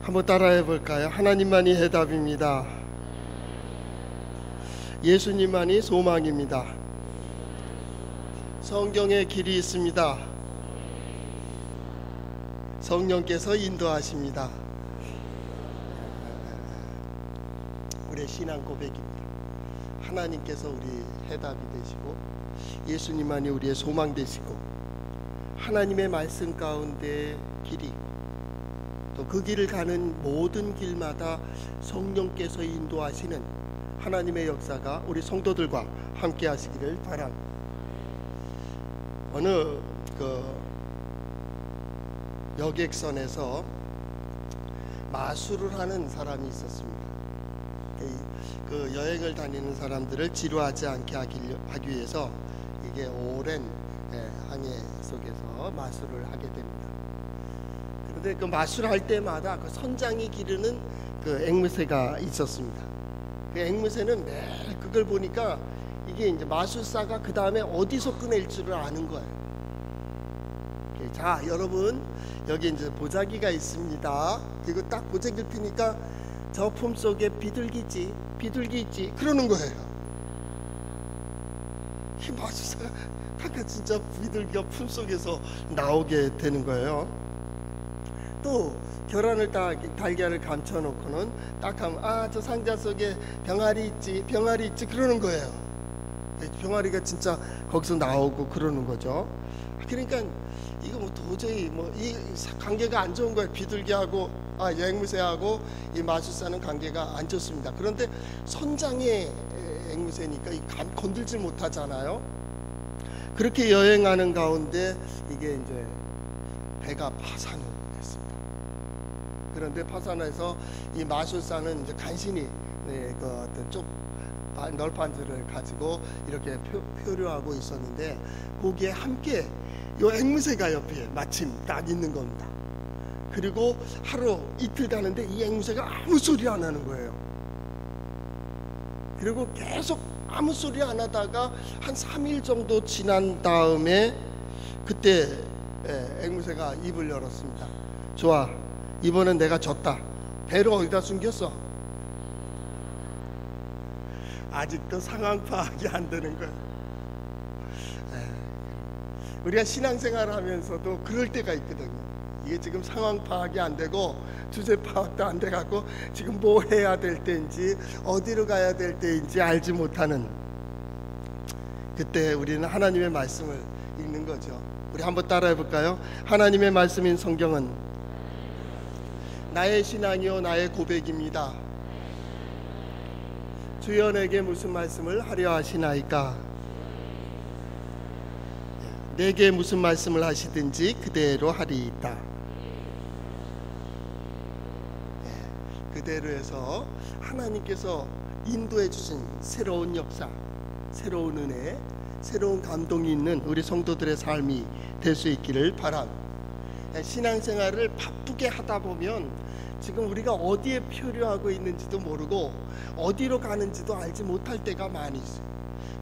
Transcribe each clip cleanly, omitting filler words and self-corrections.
한번 따라해 볼까요? 하나님만이 해답입니다. 예수님만이 소망입니다. 성경에 길이 있습니다. 성령께서 인도하십니다. 우리의 신앙 고백입니다. 하나님께서 우리 해답이 되시고 예수님만이 우리의 소망 되시고 하나님의 말씀 가운데 길이 있고 또 그 길을 가는 모든 길마다 성령께서 인도하시는 하나님의 역사가 우리 성도들과 함께 하시기를 바랍니다. 어느 여객선에서 마술을 하는 사람이 있었습니다. 그 여행을 다니는 사람들을 지루하지 않게 하기 위해서 이게 오랜 항해 속에서 마술을 하게 됩니다. 그런데 그 마술할 때마다 그 선장이 기르는 그 앵무새가 있었습니다. 그 앵무새는 매일 그걸 보니까 이게 이제 마술사가 그 다음에 어디서 꺼낼 줄을 아는 거예요. 자, 여러분 여기 이제 보자기가 있습니다. 그리고 딱 보자기를 피니까 저 품 속에 비둘기 있지 그러는 거예요. 이 마술사가 아까 진짜 비둘기가 품 속에서 나오게 되는 거예요. 또 계란을 딱 달걀을 감춰놓고는 딱 하면 저 상자 속에 병아리 있지 그러는 거예요. 병아리가 진짜 거기서 나오고 그러는 거죠. 그러니까 이거 뭐 도저히 이 관계가 안 좋은 거예요. 비둘기하고 앵무새하고 이 마술사는 관계가 안 좋습니다. 그런데 선장의 앵무새니까 건들지 못하잖아요. 그렇게 여행하는 가운데 이게 이제 배가 파산을 했습니다. 그런데 파산해서 이 마술사는 이제 간신히 그 어떤 쪽 널판지를 가지고 이렇게 표류하고 있었는데 거기에 함께 이 앵무새가 옆에 마침 딱 있는 겁니다. 그리고 하루 이틀 가는데 이 앵무새가 아무 소리 안 하는 거예요. 그리고 계속 아무 소리 안 하다가 한 3일 정도 지난 다음에 그때 앵무새가 입을 열었습니다. 좋아, 이번엔 내가 졌다. 배를 어디다 숨겼어? 아직도 상황 파악이 안 되는 거예요. 우리가 신앙생활을 하면서도 그럴 때가 있거든요. 이게 지금 상황 파악이 안 되고 주제 파악도 안 돼갖고 지금 뭐 해야 될 때인지 어디로 가야 될 때인지 알지 못하는 그때 우리는 하나님의 말씀을 읽는 거죠. 우리 한번 따라해 볼까요? 하나님의 말씀인 성경은 나의 신앙이요 나의 고백입니다. 주여 내게 무슨 말씀을 하려 하시나이까? 내게 무슨 말씀을 하시든지 그대로 하리이다. 그대로 해서 하나님께서 인도해 주신 새로운 역사, 새로운 은혜, 새로운 감동이 있는 우리 성도들의 삶이 될 수 있기를 바랍니다. 신앙생활을 바쁘게 하다 보면 지금 우리가 어디에 표류하고 있는지도 모르고 어디로 가는지도 알지 못할 때가 많이 있어요.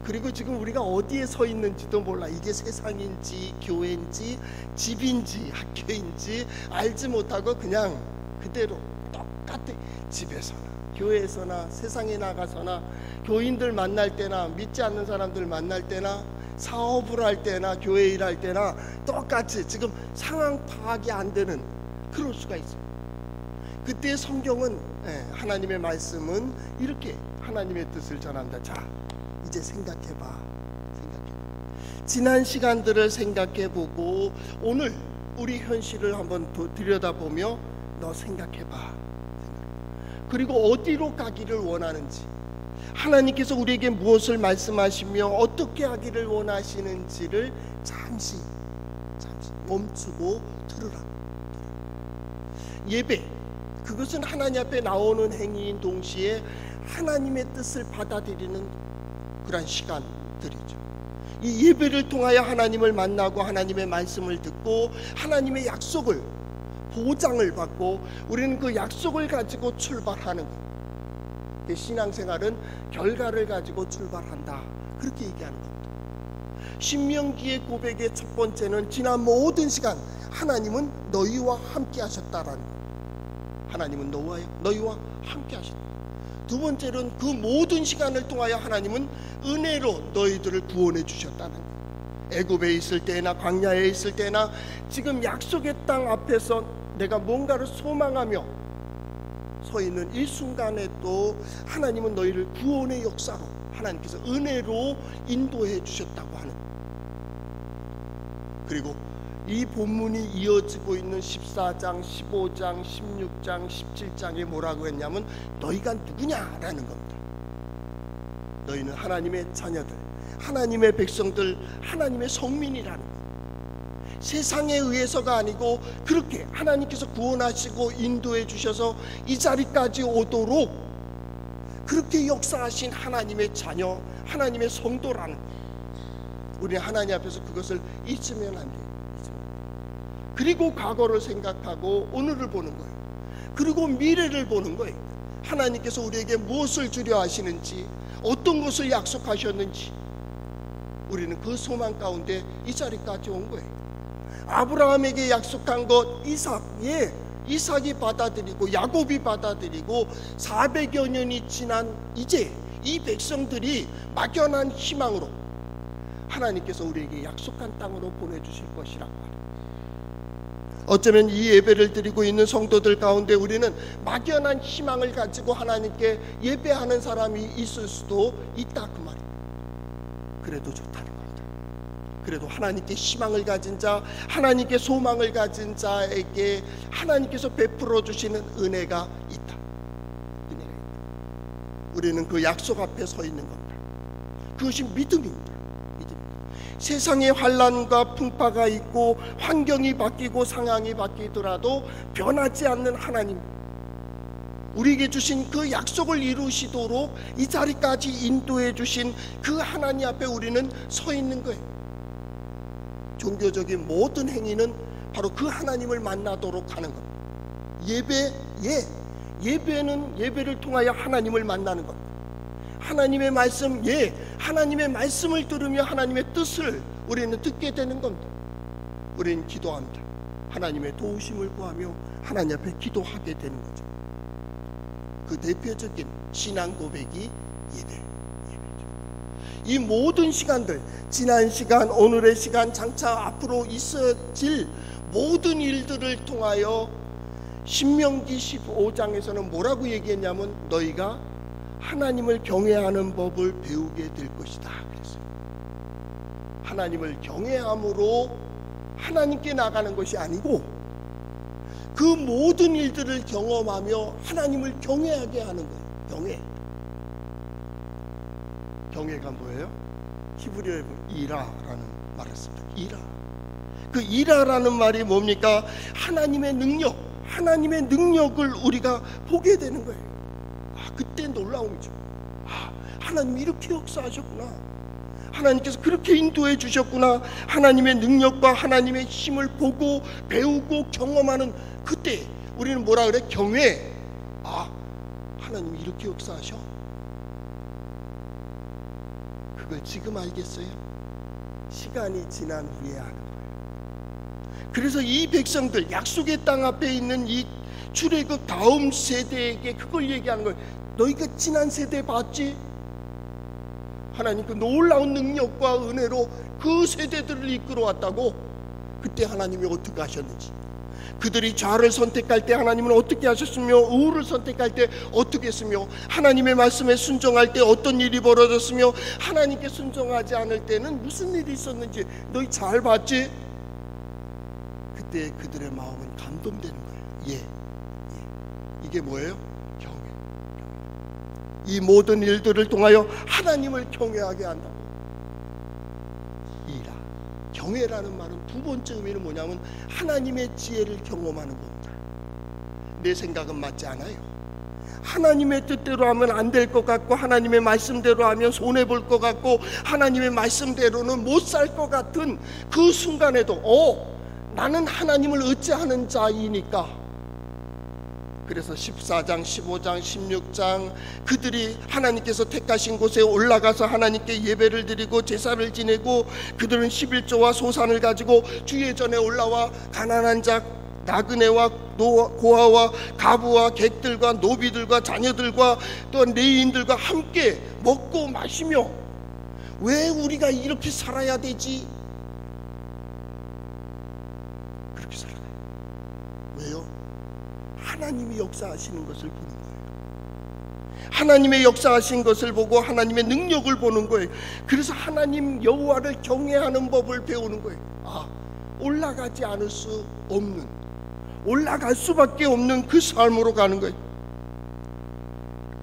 그리고 지금 우리가 어디에 서 있는지도 몰라. 이게 세상인지 교회인지 집인지 학교인지 알지 못하고 그냥 그대로 똑같이 집에서나 교회에서나 세상에 나가서나 교인들 만날 때나 믿지 않는 사람들 만날 때나 사업을 할 때나 교회 일할 때나 똑같이 지금 상황 파악이 안 되는 그럴 수가 있어요. 그때 성경은 하나님의 말씀은 이렇게 하나님의 뜻을 전한다. 자, 이제 생각해봐. 지난 시간들을 생각해보고 오늘 우리 현실을 한번 들여다보며 너 생각해봐. 그리고 어디로 가기를 원하는지, 하나님께서 우리에게 무엇을 말씀하시며 어떻게 하기를 원하시는지를 잠시 멈추고 들으라. 예배, 그것은 하나님 앞에 나오는 행위인 동시에 하나님의 뜻을 받아들이는 그런 시간들이죠. 이 예배를 통하여 하나님을 만나고 하나님의 말씀을 듣고 하나님의 약속을, 보장을 받고 우리는 그 약속을 가지고 출발하는 것. 신앙생활은 결과를 가지고 출발한다, 그렇게 얘기하는 겁니다. 신명기의 고백의 첫 번째는 지난 모든 시간 하나님은 너희와 함께 하셨다라는 것. 하나님은 너희와 함께 하신다. 두 번째로는 그 모든 시간을 통하여 하나님은 은혜로 너희들을 구원해 주셨다는 거예요. 애굽에 있을 때나 광야에 있을 때나 지금 약속의 땅 앞에서 내가 뭔가를 소망하며 서 있는 이 순간에도 하나님은 너희를 구원의 역사로 하나님께서 은혜로 인도해 주셨다고 하는 거예요. 그리고 이 본문이 이어지고 있는 14장, 15장, 16장, 17장에 뭐라고 했냐면 너희가 누구냐라는 겁니다. 너희는 하나님의 자녀들, 하나님의 백성들, 하나님의 성민이라는 거예요. 세상에 의해서가 아니고 그렇게 하나님께서 구원하시고 인도해 주셔서 이 자리까지 오도록 그렇게 역사하신 하나님의 자녀, 하나님의 성도라는 거예요. 우리는 하나님 앞에서 그것을 잊으면 안 돼요. 그리고 과거를 생각하고 오늘을 보는 거예요. 그리고 미래를 보는 거예요. 하나님께서 우리에게 무엇을 주려 하시는지, 어떤 것을 약속하셨는지 우리는 그 소망 가운데 이 자리까지 온 거예요. 아브라함에게 약속한 것 이삭이 받아들이고 야곱이 받아들이고 400여 년이 지난 이제 이 백성들이 막연한 희망으로 하나님께서 우리에게 약속한 땅으로 보내주실 것이라고 합니다. 어쩌면 이 예배를 드리고 있는 성도들 가운데 우리는 막연한 희망을 가지고 하나님께 예배하는 사람이 있을 수도 있다 그 말이에요. 그래도 좋다는 겁니다. 그래도 하나님께 희망을 가진 자, 하나님께 소망을 가진 자에게 하나님께서 베풀어 주시는 은혜가 있다. 은혜가 있다. 우리는 그 약속 앞에 서 있는 겁니다. 그것이 믿음입니다. 세상에 환난과 풍파가 있고 환경이 바뀌고 상황이 바뀌더라도 변하지 않는 하나님, 우리에게 주신 그 약속을 이루시도록 이 자리까지 인도해 주신 그 하나님 앞에 우리는 서 있는 거예요. 종교적인 모든 행위는 바로 그 하나님을 만나도록 하는 겁니다. 예배는 예배를 통하여 하나님을 만나는 겁니다. 하나님의 말씀, 하나님의 말씀을 들으며 하나님의 뜻을 우리는 듣게 되는 겁니다. 우리는 기도합니다. 하나님의 도우심을 구하며 하나님 앞에 기도하게 되는 거죠. 그 대표적인 신앙 고백이 예배죠. 이 모든 시간들, 지난 시간, 오늘의 시간, 장차 앞으로 있어질 모든 일들을 통하여 신명기 15장에서는 뭐라고 얘기했냐면 너희가 하나님을 경외하는 법을 배우게 될 것이다 그랬어요. 하나님을 경외함으로 하나님께 나가는 것이 아니고 그 모든 일들을 경험하며 하나님을 경외하게 하는 거예요. 경외가 뭐예요? 히브리어에 보면 이라라는 말을 씁니다. 그 이라라는 말이 뭡니까? 하나님의 능력을 우리가 보게 되는 거예요. 그때 놀라움이죠. 하나님이 이렇게 역사하셨구나. 하나님께서 그렇게 인도해 주셨구나. 하나님의 능력과 하나님의 힘을 보고 배우고 경험하는 그때 우리는 뭐라 그래? 경외. 하나님이 이렇게 역사하셔? 그걸 지금 알겠어요? 시간이 지난 후에 아는 거예요. 그래서 이 백성들, 약속의 땅 앞에 있는 이 출애굽 다음 세대에게 그걸 얘기하는 거예요. 너희가 지난 세대 봤지? 하나님 그 놀라운 능력과 은혜로 그 세대들을 이끌어 왔다고. 그때 하나님이 어떻게 하셨는지, 그들이 좌를 선택할 때 하나님은 어떻게 하셨으며 우를 선택할 때 어떻게 했으며 하나님의 말씀에 순종할 때 어떤 일이 벌어졌으며 하나님께 순종하지 않을 때는 무슨 일이 있었는지 너희 잘 봤지? 그때 그들의 마음은 감동되는 거예요. 이게 뭐예요? 경외. 이 모든 일들을 통하여 하나님을 경외하게 한다고. 경외라는 말은 두 번째 의미는 뭐냐면 하나님의 지혜를 경험하는 겁니다. 내 생각은 맞지 않아요. 하나님의 뜻대로 하면 안 될 것 같고 하나님의 말씀대로 하면 손해볼 것 같고 하나님의 말씀대로는 못 살 것 같은 그 순간에도 나는 하나님을 의지하는 자이니까. 그래서 14장, 15장, 16장 그들이 하나님께서 택하신 곳에 올라가서 하나님께 예배를 드리고 제사를 지내고 그들은 11조와 소산을 가지고 주의 전에 올라와 가난한 자, 나그네와 고아와 가부와 객들과 노비들과 자녀들과 또한 레위인들과 함께 먹고 마시며 왜 우리가 이렇게 살아야 되지? 그렇게 살아요. 왜요? 하나님이 역사하시는 것을 보는 거예요. 하나님의 역사하신 것을 보고 하나님의 능력을 보는 거예요. 그래서 하나님 여호와를 경외하는 법을 배우는 거예요. 올라가지 않을 수 없는, 올라갈 수밖에 없는 그 삶으로 가는 거예요.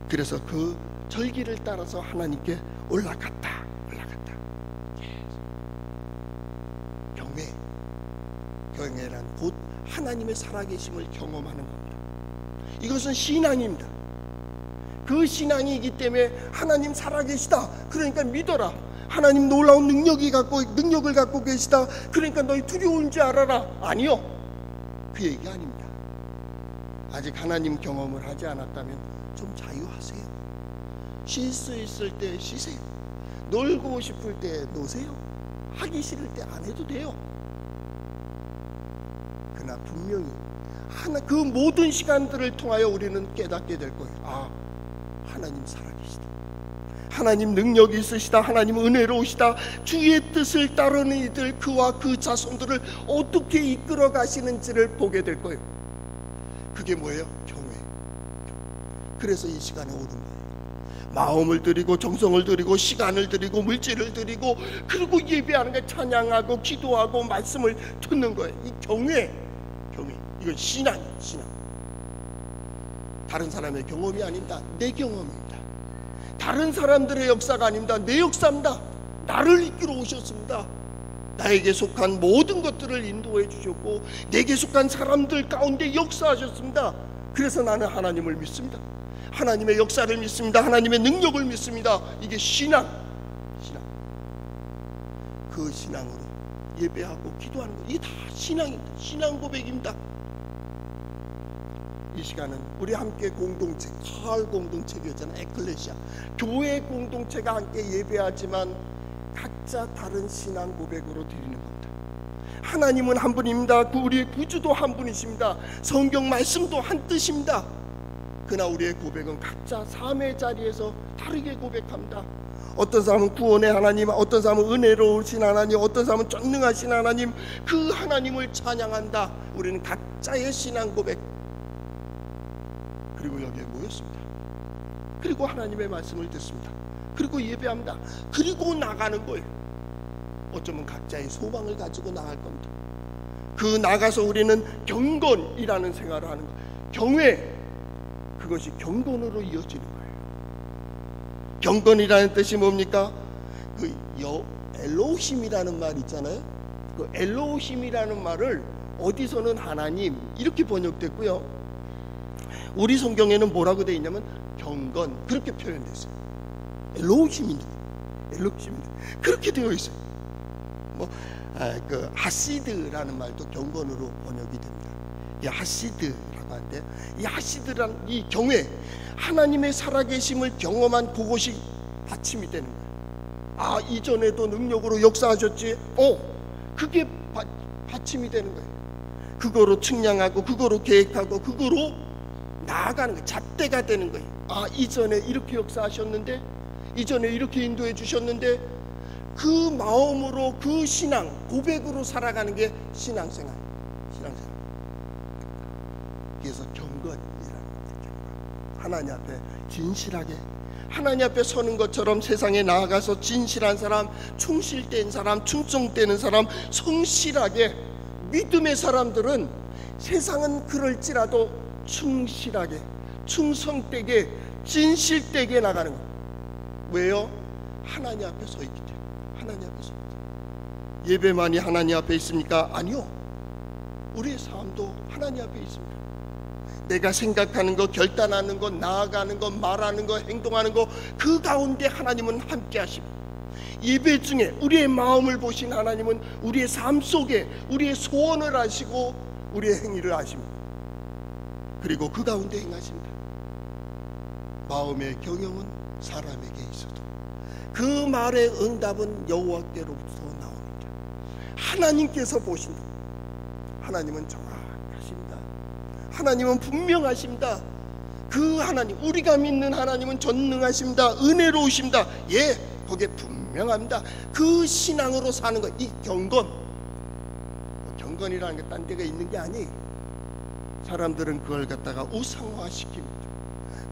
그래서 그 절기를 따라서 하나님께 올라갔다. 경외란 곧 하나님의 살아계심을 경험하는 겁니다. 이것은 신앙입니다. 그 신앙이기 때문에 하나님 살아계시다, 그러니까 믿어라. 하나님 놀라운 능력을 갖고 계시다, 그러니까 너희 두려운 줄 알아라. 아니요, 그 얘기 아닙니다. 아직 하나님 경험을 하지 않았다면 좀 자유하세요. 쉴 수 있을 때 쉬세요. 놀고 싶을 때 노세요. 하기 싫을 때 안 해도 돼요. 그러나 분명히 그 모든 시간들을 통하여 우리는 깨닫게 될 거예요. 하나님 살아계시다, 하나님 능력이 있으시다, 하나님 은혜로우시다. 주의 뜻을 따르는 이들, 그와 그 자손들을 어떻게 이끌어 가시는지를 보게 될 거예요. 그게 뭐예요? 경외. 그래서 이 시간에 오는 거예요. 마음을 드리고 정성을 드리고 시간을 드리고 물질을 드리고, 그리고 예배하는 게 찬양하고 기도하고 말씀을 듣는 거예요. 이 경외. 이건 신앙이에요. 신앙. 다른 사람의 경험이 아닙니다. 내 경험입니다. 다른 사람들의 역사가 아닙니다. 내 역사입니다. 나를 이끌어 오셨습니다. 나에게 속한 모든 것들을 인도해 주셨고 내게 속한 사람들 가운데 역사하셨습니다. 그래서 나는 하나님을 믿습니다. 하나님의 역사를 믿습니다. 하나님의 능력을 믿습니다. 이게 신앙. 그 신앙으로 예배하고 기도하는 것, 이게 다 신앙입니다. 신앙 고백입니다. 이 시간은 우리 함께 공동체, 가을 공동체였잖아요. 에클레시아, 교회 공동체가 함께 예배하지만 각자 다른 신앙 고백으로 드리는 겁니다. 하나님은 한 분입니다. 우리의 구주도 한 분이십니다. 성경 말씀도 한 뜻입니다. 그러나 우리의 고백은 각자 삶의 자리에서 다르게 고백합니다. 어떤 사람은 구원의 하나님, 어떤 사람은 은혜로우신 하나님, 어떤 사람은 전능하신 하나님, 그 하나님을 찬양한다. 우리는 각자의 신앙 고백, 그리고 여기에 모였습니다. 그리고 하나님의 말씀을 듣습니다. 그리고 예배합니다. 그리고 나가는 거예요. 어쩌면 각자의 소망을 가지고 나갈 겁니다. 그 나가서 우리는 경건이라는 생활을 하는 거예요. 경외, 그것이 경건으로 이어지는 거예요. 경건이라는 뜻이 뭡니까? 그 엘로힘이라는 말 있잖아요. 그 엘로힘이라는 말을 어디서는 하나님 이렇게 번역됐고요. 우리 성경에는 뭐라고 되어 있냐면 경건, 그렇게 표현됐어요. 엘로힘인데 그렇게 되어 있어요. 그 하시드라는 말도 경건으로 번역이 됩니다. 이 하시드라고 하는데, 이 하시드란 이 경외, 하나님의 살아계심을 경험한 그것이 받침이 되는 거예요. 이전에도 능력으로 역사하셨지. 그게 받침이 되는 거예요. 그거로 측량하고 그거로 계획하고 그거로 나아가는 거예요. 잣대가 되는 거예요. 이전에 이렇게 역사하셨는데, 이전에 이렇게 인도해 주셨는데, 그 마음으로 그 신앙 고백으로 살아가는 게 신앙생활. 그래서 경건이라는 겁니다. 하나님 앞에 진실하게, 하나님 앞에 서는 것처럼 세상에 나아가서 진실한 사람, 충실된 사람, 충성되는 사람, 성실하게, 믿음의 사람들은 세상은 그럴지라도 충실하게, 충성되게, 진실되게 나가는 거예요. 왜요? 하나님 앞에 서 있기 때문에. 하나님 앞에 서 있기 때문에. 예배만이 하나님 앞에 있습니까? 아니요. 우리의 삶도 하나님 앞에 있습니다. 내가 생각하는 것, 결단하는 것, 나아가는 것, 말하는 것, 행동하는 것, 그 가운데 하나님은 함께 하십니다. 예배 중에 우리의 마음을 보신 하나님은 우리의 삶 속에 우리의 소원을 아시고 우리의 행위를 아십니다. 그리고 그 가운데 행하십니다. 마음의 경영은 사람에게 있어도 그 말의 응답은 여호와께로부터 나옵니다. 하나님께서 보신다. 하나님은 정확하십니다. 하나님은 분명하십니다. 그 하나님, 우리가 믿는 하나님은 전능하십니다. 은혜로우십니다. 예, 거기에 분명합니다. 그 신앙으로 사는 것, 이 경건이라는 게 딴 데가 있는 게 아니에요. 사람들은 그걸 갖다가 우상화시킵니다.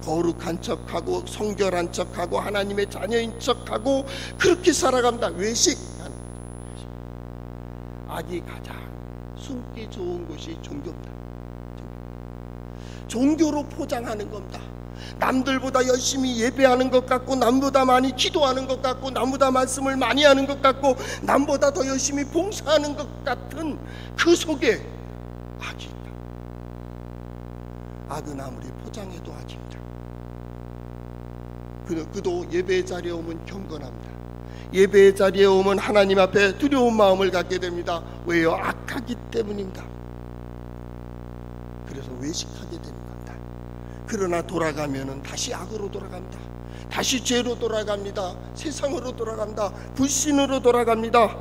거룩한 척하고 성결한 척하고 하나님의 자녀인 척하고 그렇게 살아갑니다. 외식하는 거죠. 악이 가장 숨기 좋은 곳이 종교입니다. 종교로 포장하는 겁니다. 남들보다 열심히 예배하는 것 같고, 남보다 많이 기도하는 것 같고, 남보다 말씀을 많이 하는 것 같고, 남보다 더 열심히 봉사하는 것 같은 그 속에 악이 있다. 악은 아무리 포장해도 악입니다. 그도 예배의 자리에 오면 경건합니다. 예배의 자리에 오면 하나님 앞에 두려운 마음을 갖게 됩니다. 왜요? 악하기 때문입니다. 그래서 외식하게 되는 겁니다. 그러나 돌아가면은 다시 악으로 돌아갑니다. 다시 죄로 돌아갑니다. 세상으로 돌아갑니다. 불신으로 돌아갑니다.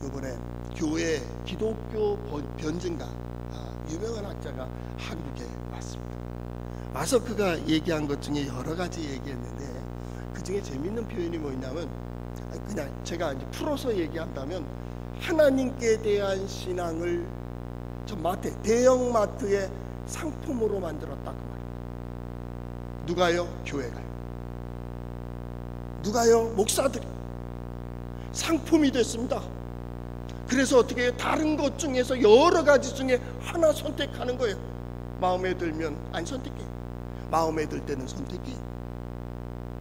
이번에 교회 기독교 변증가 유명한 학자가 한국에 왔습니다. 와서 그가 얘기한 것 중에 여러 가지 얘기했는데, 그 중에 재밌는 표현이 뭐냐면, 그냥 제가 이제 풀어서 얘기한다면, 하나님께 대한 신앙을 저 대형 마트의 상품으로 만들었다고 말해요. 누가요? 교회가요. 누가요? 목사들이 상품이 됐습니다. 그래서 어떻게 해요? 다른 것 중에서 여러 가지 중에 하나 선택하는 거예요. 마음에 들면 안 선택해요. 마음에 들 때는 선택해요.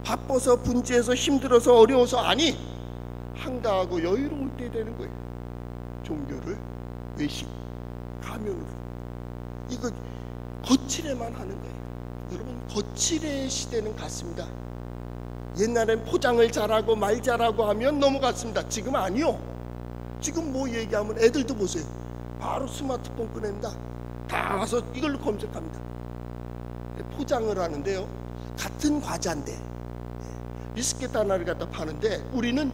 바빠서 분주해서 힘들어서 어려워서 아니, 한가하고 여유로울 때 되는 거예요. 종교를 외식, 가면으로. 이거 거칠에만 하는 거예요. 여러분, 거칠의 시대는 갔습니다. 옛날엔 포장을 잘하고 말 잘하고 하면 넘어갔습니다. 지금 아니요. 지금 뭐 얘기하면 애들도 보세요. 바로 스마트폰 꺼냅니다. 다 와서 이걸로 검색합니다. 포장을 하는데요, 같은 과자인데 비스켓 하나를 갖다 파는데 우리는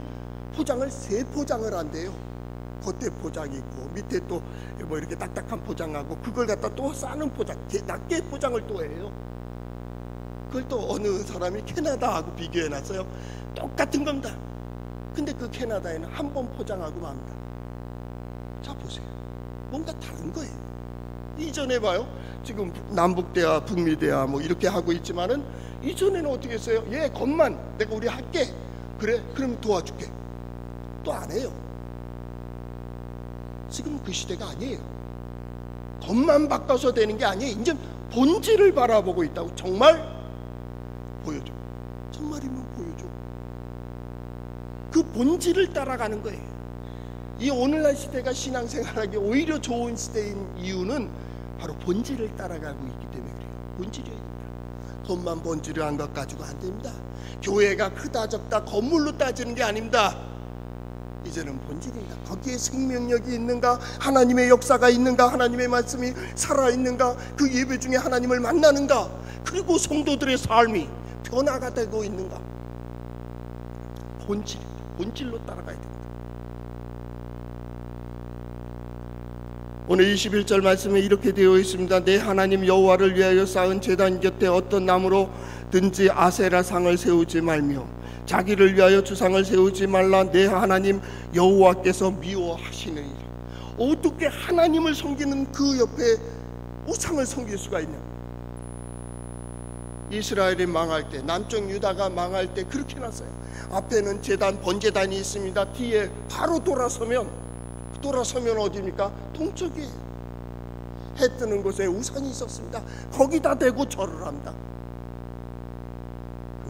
포장을 3포장을 한대요. 겉에 포장이 있고 밑에 또 뭐 이렇게 딱딱한 포장하고, 그걸 갖다 또 싸는 포장, 낮게 포장을 또 해요. 그걸 또 어느 사람이 캐나다하고 비교해놨어요. 똑같은 겁니다. 근데 그 캐나다에는 한 번 포장하고 맙니다. 자 보세요, 뭔가 다른 거예요. 이전에 봐요, 지금 남북대화 북미대화 뭐 이렇게 하고 있지만은, 이전에는 어떻게 했어요? 예, 것만 내가 우리 할게. 그래, 그럼 도와줄게. 또 안 해요. 지금 그 시대가 아니에요. 겉만 바꿔서 되는 게 아니에요. 이제 본질을 바라보고 있다고. 정말 보여줘. 정말이면 보여줘. 그 본질을 따라가는 거예요. 이 오늘날 시대가 신앙생활하기 오히려 좋은 시대인 이유는 바로 본질을 따라가고 있기 때문에 그래요. 본질이어야 됩니다. 돈만 본질한 것 가지고 안 됩니다. 교회가 크다 적다 건물로 따지는 게 아닙니다. 이제는 본질입니다. 거기에 생명력이 있는가, 하나님의 역사가 있는가, 하나님의 말씀이 살아있는가, 그 예배 중에 하나님을 만나는가, 그리고 성도들의 삶이 변화가 되고 있는가. 본질입니다. 본질로 따라가야 됩니다. 오늘 21절 말씀에 이렇게 되어 있습니다. 내 하나님 여호와를 위하여 쌓은 제단 곁에 어떤 나무로든지 아세라 상을 세우지 말며 자기를 위하여 주상을 세우지 말라. 내 하나님 여호와께서 미워하시느니라. 어떻게 하나님을 섬기는 그 옆에 우상을 섬길 수가 있냐. 이스라엘이 망할 때, 남쪽 유다가 망할 때 그렇게 났어요. 앞에는 제단, 번제단이 있습니다. 뒤에 바로 돌아서면 어디입니까? 동쪽이에요. 해 뜨는 곳에 우산이 있었습니다. 거기다 대고 절을 합니다.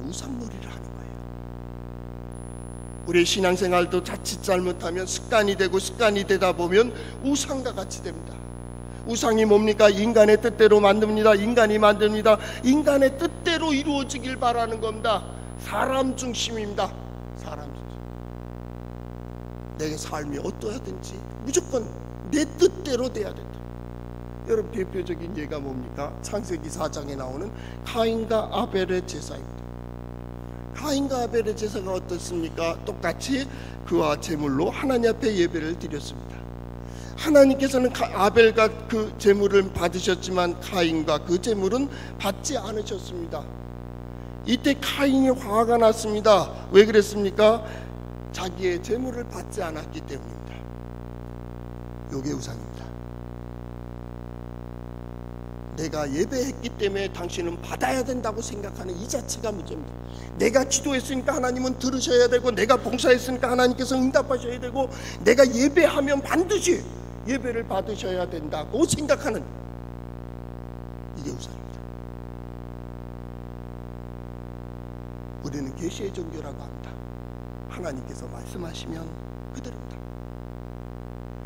우상놀이를 하는 거예요. 우리의 신앙생활도 자칫 잘못하면 습관이 되다 보면 우상과 같이 됩니다. 우상이 뭡니까? 인간의 뜻대로 만듭니다. 인간이 만듭니다. 인간의 뜻대로 이루어지길 바라는 겁니다. 사람 중심입니다. 사람 중심. 내 삶이 어떠하든지 무조건 내 뜻대로 돼야 된다. 여러분, 대표적인 예가 뭡니까? 창세기 4장에 나오는 가인과 아벨의 제사입니다. 가인과 아벨의 제사가 어떻습니까? 똑같이 그와 제물로 하나님 앞에 예배를 드렸습니다. 하나님께서는 아벨과 그 제물을 받으셨지만 가인과 그 제물은 받지 않으셨습니다. 이때 가인이 화가 났습니다. 왜 그랬습니까? 자기의 제물을 받지 않았기 때문입니다. 요게 우상입니다. 내가 예배했기 때문에 당신은 받아야 된다고 생각하는 이 자체가 문제입니다. 내가 기도했으니까 하나님은 들으셔야 되고, 내가 봉사했으니까 하나님께서 응답하셔야 되고, 내가 예배하면 반드시 예배를 받으셔야 된다고 생각하는, 이게 우상입니다. 우리는 계시의 종교라고 합니다. 하나님께서 말씀하시면 그대로입니다.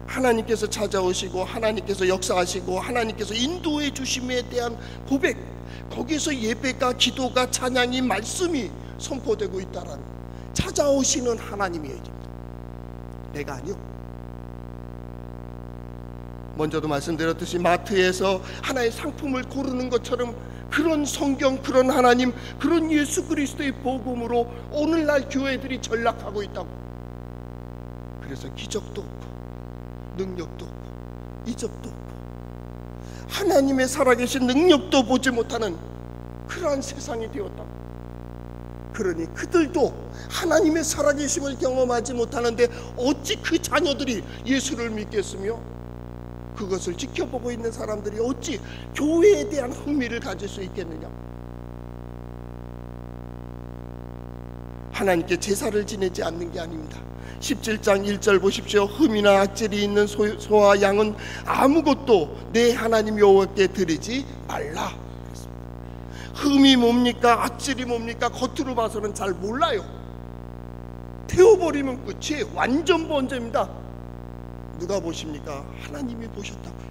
하나님께서 찾아오시고 하나님께서 역사하시고 하나님께서 인도해 주심에 대한 고백, 거기서 예배가, 기도가, 찬양이, 말씀이 선포되고 있다라는, 찾아오시는 하나님의 얘기입니다. 내가 아니요. 먼저도 말씀드렸듯이 마트에서 하나의 상품을 고르는 것처럼 그런 성경, 그런 하나님, 그런 예수 그리스도의 복음으로 오늘날 교회들이 전락하고 있다고. 그래서 기적도 없고 능력도 없고 이적도 없고 하나님의 살아계신 능력도 보지 못하는 그러한 세상이 되었다. 그러니 그들도 하나님의 살아계심을 경험하지 못하는데 어찌 그 자녀들이 예수를 믿겠으며, 그것을 지켜보고 있는 사람들이 어찌 교회에 대한 흥미를 가질 수 있겠느냐. 하나님께 제사를 지내지 않는 게 아닙니다. 17장 1절 보십시오. 흠이나 악질이 있는 소와 양은 아무것도 내 하나님 여호와께 드리지 말라. 흠이 뭡니까? 악질이 뭡니까? 겉으로 봐서는 잘 몰라요. 태워버리면 끝이 완전 번제입니다. 누가 보십니까? 하나님이 보셨다고요.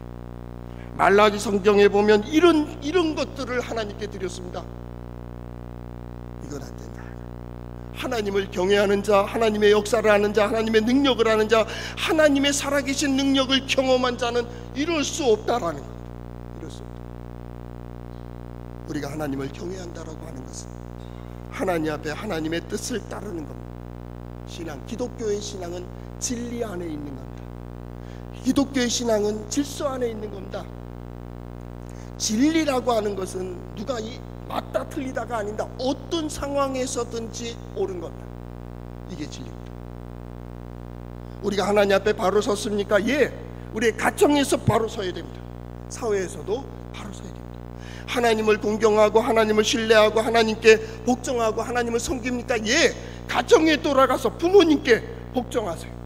말라기 성경에 보면 이런 것들을 하나님께 드렸습니다. 이건 안 된다. 하나님을 경외하는 자, 하나님의 역사를 하는 자, 하나님의 능력을 하는 자, 하나님의 살아계신 능력을 경험한 자는 이럴 수 없다라는 겁니다. 이럴 수 없다. 우리가 하나님을 경외한다라고 하는 것은 하나님 앞에 하나님의 뜻을 따르는 겁니다. 신앙, 기독교의 신앙은 진리 안에 있는 겁니다. 기독교의 신앙은 질서 안에 있는 겁니다. 진리라고 하는 것은 누가 맞다 틀리다가 아니다. 어떤 상황에서든지 옳은 겁니다. 이게 진리입니다. 우리가 하나님 앞에 바로 섰습니까? 예. 우리의 가정에서 바로 서야 됩니다. 사회에서도 바로 서야 됩니다. 하나님을 공경하고 하나님을 신뢰하고 하나님께 복종하고 하나님을 섬깁니까? 예. 가정에 돌아가서 부모님께 복종하세요.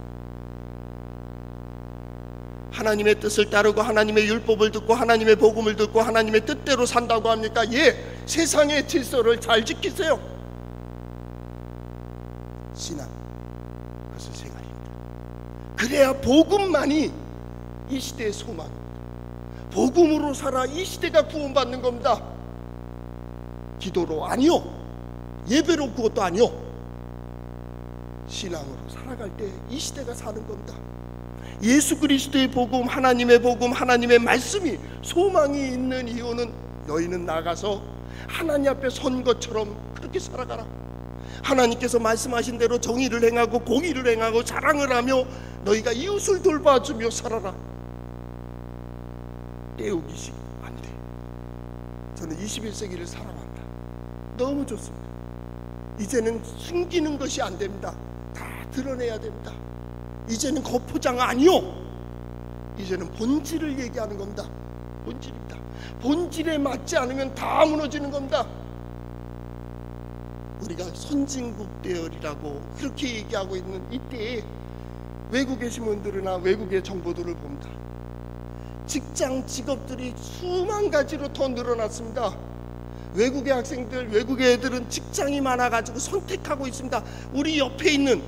하나님의 뜻을 따르고 하나님의 율법을 듣고 하나님의 복음을 듣고 하나님의 뜻대로 산다고 합니까? 예. 세상의 질서를 잘 지키세요. 신앙, 그것은 생활입니다. 그래야 복음만이 이 시대의 소망입니다. 복음으로 살아 이 시대가 구원받는 겁니다. 기도로 아니요, 예배로 그것도 아니요, 신앙으로 살아갈 때 이 시대가 사는 겁니다. 예수 그리스도의 복음, 하나님의 말씀이 소망이 있는 이유는 너희는 나가서 하나님 앞에 선 것처럼 그렇게 살아가라. 하나님께서 말씀하신 대로 정의를 행하고 공의를 행하고 사랑을 하며 너희가 이웃을 돌봐주며 살아라. 때우기식 안 돼. 저는 21세기를 살아간다. 너무 좋습니다. 이제는 숨기는 것이 안 됩니다. 다 드러내야 됩니다. 이제는 겉포장 아니요, 이제는 본질을 얘기하는 겁니다. 본질입니다. 본질에 맞지 않으면 다 무너지는 겁니다. 우리가 선진국 대열이라고 그렇게 얘기하고 있는 이때에 외국의 신문들이나 외국의 정보들을 봅니다. 직장, 직업들이 수만 가지로 더 늘어났습니다. 외국의 학생들, 외국의 애들은 직장이 많아가지고 선택하고 있습니다. 우리 옆에 있는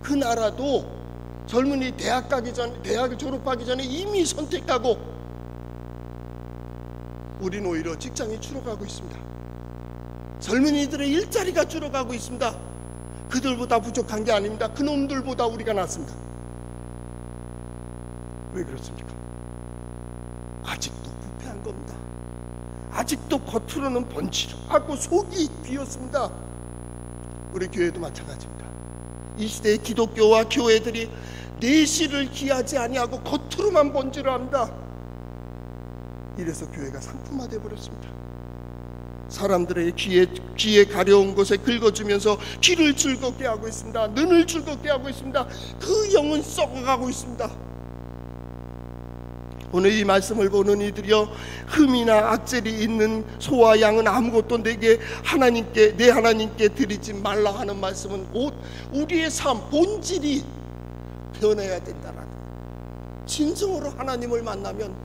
그 나라도 젊은이 대학을 졸업하기 전에 이미 선택하고, 우리는 오히려 직장이 줄어가고 있습니다. 젊은이들의 일자리가 줄어가고 있습니다. 그들보다 부족한 게 아닙니다. 그놈들보다 우리가 낫습니다. 왜 그렇습니까? 아직도 부패한 겁니다. 아직도 겉으로는 번지르하고 속이 비었습니다. 우리 교회도 마찬가지입니다. 이 시대의 기독교와 교회들이 내실을 기하지 아니하고 겉으로만 번지르합니다. 이래서 교회가 상품화되어 버렸습니다. 사람들의 귀에 가려운 곳에 긁어주면서 귀를 즐겁게 하고 있습니다. 눈을 즐겁게 하고 있습니다. 그 영은 썩어가고 있습니다. 오늘 이 말씀을 보는 이들이여, 흠이나 악질이 있는 소와 양은 아무것도 내 하나님께 드리지 말라 하는 말씀은 곧 우리의 삶 본질이 변해야 된다라는, 진정으로 하나님을 만나면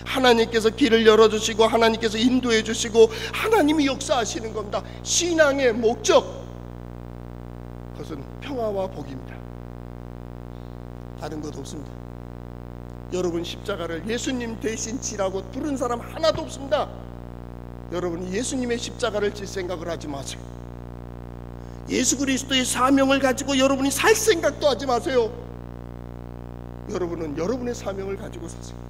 하나님께서 길을 열어주시고 하나님께서 인도해 주시고 하나님이 역사하시는 겁니다. 신앙의 목적, 그것은 평화와 복입니다. 다른 것 없습니다. 여러분 십자가를 예수님 대신 지라고 부른 사람 하나도 없습니다. 여러분이 예수님의 십자가를 질 생각을 하지 마세요. 예수 그리스도의 사명을 가지고 여러분이 살 생각도 하지 마세요. 여러분은 여러분의 사명을 가지고 사세요.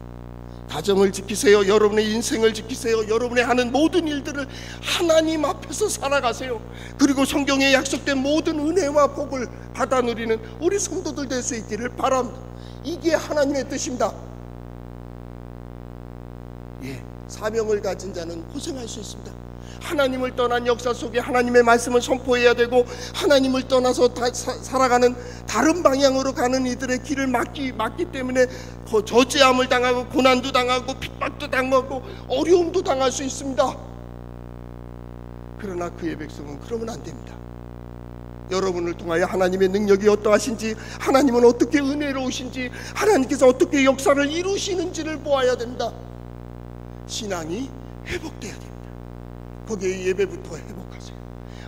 가정을 지키세요. 여러분의 인생을 지키세요. 여러분의 하는 모든 일들을 하나님 앞에서 살아가세요. 그리고 성경에 약속된 모든 은혜와 복을 받아 누리는 우리 성도들 될 수 있기를 바랍니다. 이게 하나님의 뜻입니다. 사명을 가진 자는 고생할 수 있습니다. 하나님을 떠난 역사 속에 하나님의 말씀을 선포해야 되고, 하나님을 떠나서 살아가는 다른 방향으로 가는 이들의 길을 막기 때문에 저지함을 당하고 고난도 당하고 핍박도 당하고 어려움도 당할 수 있습니다. 그러나 그의 백성은 그러면 안 됩니다. 여러분을 통하여 하나님의 능력이 어떠하신지, 하나님은 어떻게 은혜로우신지, 하나님께서 어떻게 역사를 이루시는지를 보아야 됩니다. 신앙이 회복돼야 됩니다. 거기에 예배부터 회복하세요.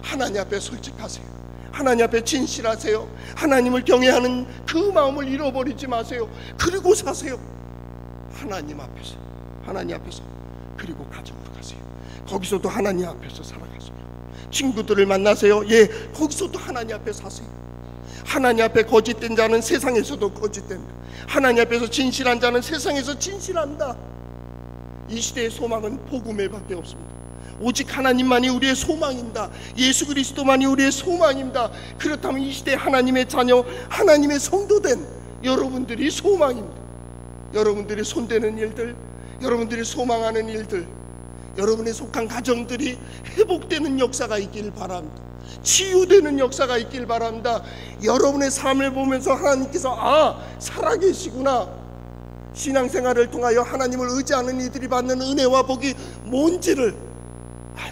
하나님 앞에 솔직하세요. 하나님 앞에 진실하세요. 하나님을 경외하는 그 마음을 잃어버리지 마세요. 그리고 사세요. 하나님 앞에서, 그리고 가정으로 가세요. 거기서도 하나님 앞에서 살아가세요. 친구들을 만나세요. 거기서도 하나님 앞에 사세요. 하나님 앞에 거짓된 자는 세상에서도 거짓된다. 하나님 앞에서 진실한 자는 세상에서 진실한다. 이 시대의 소망은 복음에 밖에 없습니다. 오직 하나님만이 우리의 소망입니다. 예수 그리스도만이 우리의 소망입니다. 그렇다면 이 시대 하나님의 자녀, 하나님의 성도된 여러분들이 소망입니다. 여러분들이 손대는 일들, 여러분들이 소망하는 일들, 여러분의 속한 가정들이 회복되는 역사가 있길 바랍니다. 치유되는 역사가 있길 바랍니다. 여러분의 삶을 보면서 하나님께서 살아계시구나, 신앙생활을 통하여 하나님을 의지하는 이들이 받는 은혜와 복이 뭔지를,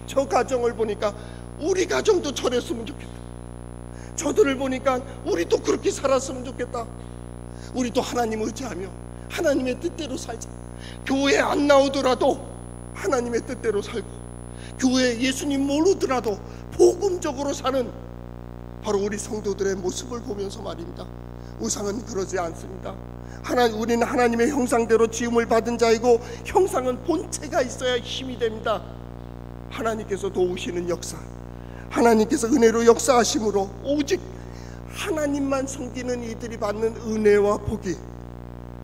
저 가정을 보니까 우리 가정도 저랬으면 좋겠다. 저들을 보니까 우리도 그렇게 살았으면 좋겠다. 우리도 하나님 의지하며 하나님의 뜻대로 살자. 교회 안 나오더라도 하나님의 뜻대로 살고, 교회에 예수님 모르더라도 복음적으로 사는 바로 우리 성도들의 모습을 보면서 말입니다. 우상은 그러지 않습니다. 우리는 하나님의 형상대로 지음을 받은 자이고, 형상은 본체가 있어야 힘이 됩니다. 하나님께서 도우시는 역사, 하나님께서 은혜로 역사하심으로 오직 하나님만 섬기는 이들이 받는 은혜와 복이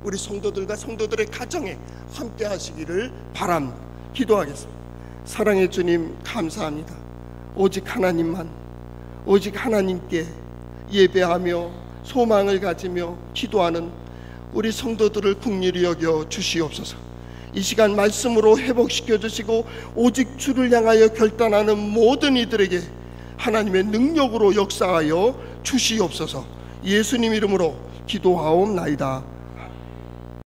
우리 성도들과 성도들의 가정에 함께 하시기를 바랍니다. 기도하겠습니다. 사랑의 주님, 감사합니다. 오직 하나님만, 오직 하나님께 예배하며 소망을 가지며 기도하는 우리 성도들을 긍휼히 여겨 주시옵소서. 이 시간 말씀으로 회복시켜 주시고, 오직 주를 향하여 결단하는 모든 이들에게 하나님의 능력으로 역사하여 주시옵소서. 예수님 이름으로 기도하옵나이다.